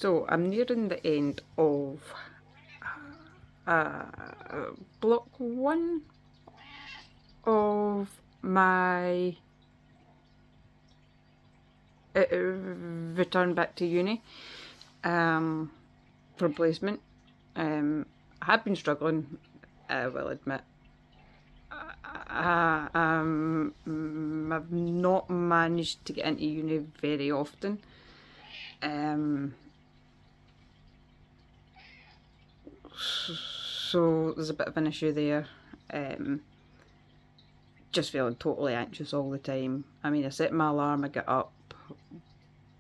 So I'm nearing the end of uh, block one of my return back to uni for placement. I have been struggling, I will admit. I've not managed to get into uni very often. Um, so there's a bit of an issue there. Um, just feeling totally anxious all the time. I mean, I set my alarm, I get up,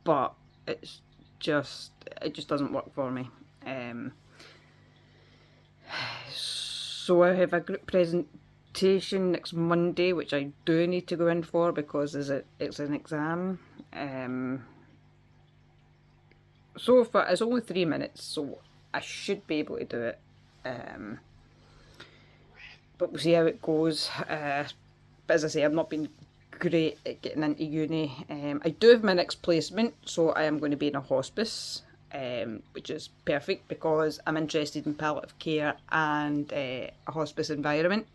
but it's just it just doesn't work for me. Um, so I have a group presentation next Monday, which I do need to go in for because it's an exam. So far, it's only 3 minutes, so I should be able to do it. But we'll see how it goes. But as I say, I've not been great at getting into uni. I do have my next placement, so I am going to be in a hospice, which is perfect because I'm interested in palliative care and a hospice environment.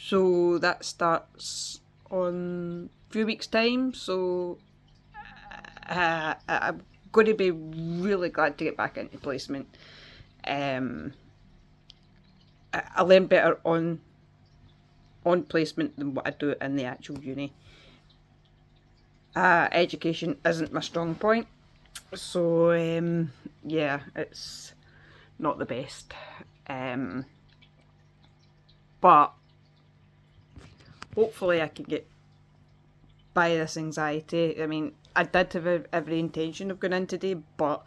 So that starts on a few weeks' time. So I'm going to be really glad to get back into placement. I learn better on placement than what I do in the actual uni. Education isn't my strong point, so yeah, it's not the best. But hopefully I can get by this anxiety. I mean, I did have every intention of going in today, but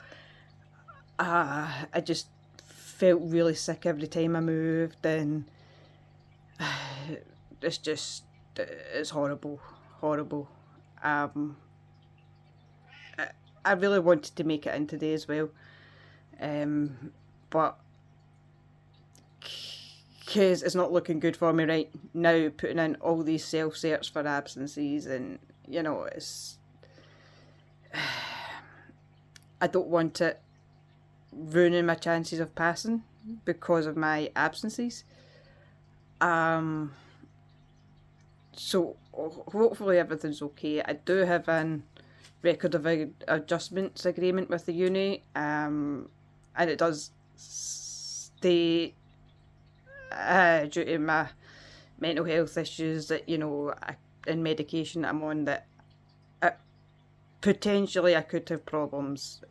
I just felt really sick every time I moved, and it's just it's horrible, horrible. Um, I really wanted to make it in today as well, but because it's not looking good for me right now, putting in all these self-certs for absences, and it's I don't want it ruining my chances of passing because of my absences. So hopefully everything's okay. I do have an record of adjustments agreement with the uni, and it does state due to my mental health issues that in medication that I'm on, that potentially I could have problems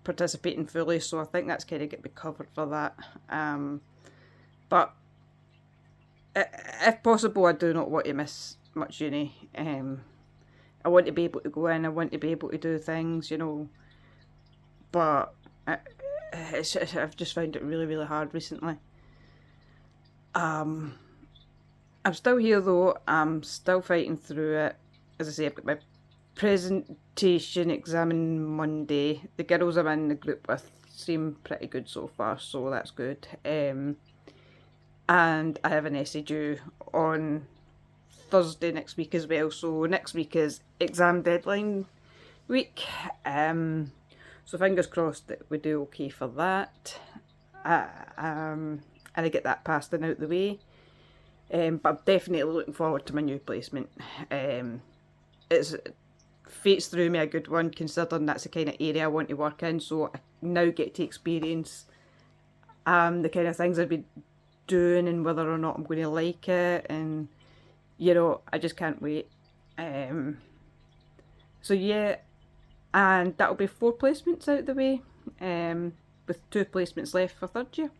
participating fully. So I think that's kind of get me covered for that. But if possible, I do not want to miss much uni. I want to be able to go in. I want to be able to do things, But I've just found it really, really hard recently. I'm still here though. I'm still fighting through it. As I say, I've got my presentation exam on Monday. The girls I'm in the group with seem pretty good so far, so that's good. And I have an essay due on Thursday next week as well. So next week is exam deadline week. So fingers crossed that we do okay for that. And I get that passed and out the way. But I'm definitely looking forward to my new placement. It's fate's threw me a good one, considering that's the kind of area I want to work in. So I now get to experience the kind of things I'd be doing and whether or not I'm going to like it, and I just can't wait. So yeah, and that'll be 4 placements out the way, with 2 placements left for third year.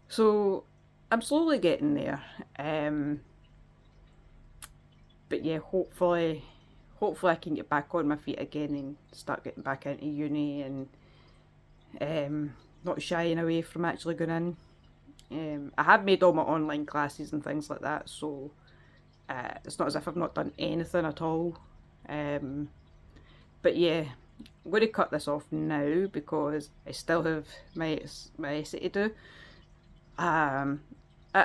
So I'm slowly getting there. But yeah, hopefully I can get back on my feet again and start getting back into uni, and not shying away from actually going in. I have made all my online classes and things like that, so it's not as if I've not done anything at all. But yeah, I'm going to cut this off now because I still have my essay to do.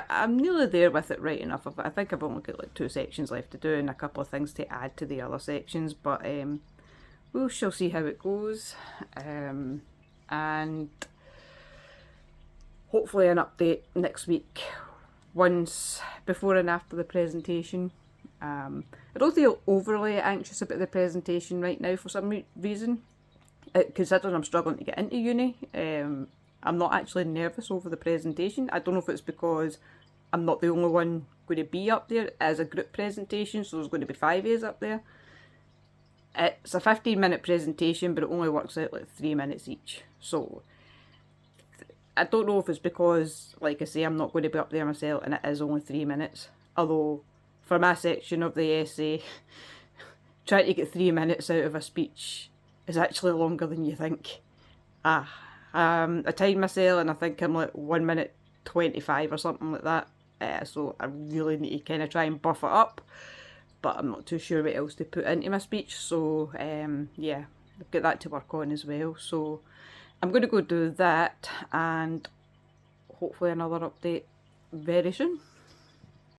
I'm nearly there with it right enough. I think I've only got like 2 sections left to do and a couple of things to add to the other sections, but we shall see how it goes. And hopefully an update next week, once before and after the presentation. I don't feel overly anxious about the presentation right now for some reason. Considering I'm struggling to get into uni, I'm not actually nervous over the presentation. I don't know if it's because I'm not the only one going to be up there as a group presentation, so there's going to be 5 A's up there. It's a 15-minute presentation, but it only works out like 3 minutes each. So I don't know if it's because, like I say, I'm not going to be up there myself and it is only 3 minutes. Although, for my section of the essay, trying to get 3 minutes out of a speech is actually longer than you think. I timed myself and I think I'm like 1 minute 25 or something like that. So I really need to kind of try and buff it up. But I'm not too sure what else to put into my speech. So yeah, I've got that to work on as well. So I'm going to go do that and hopefully another update very soon.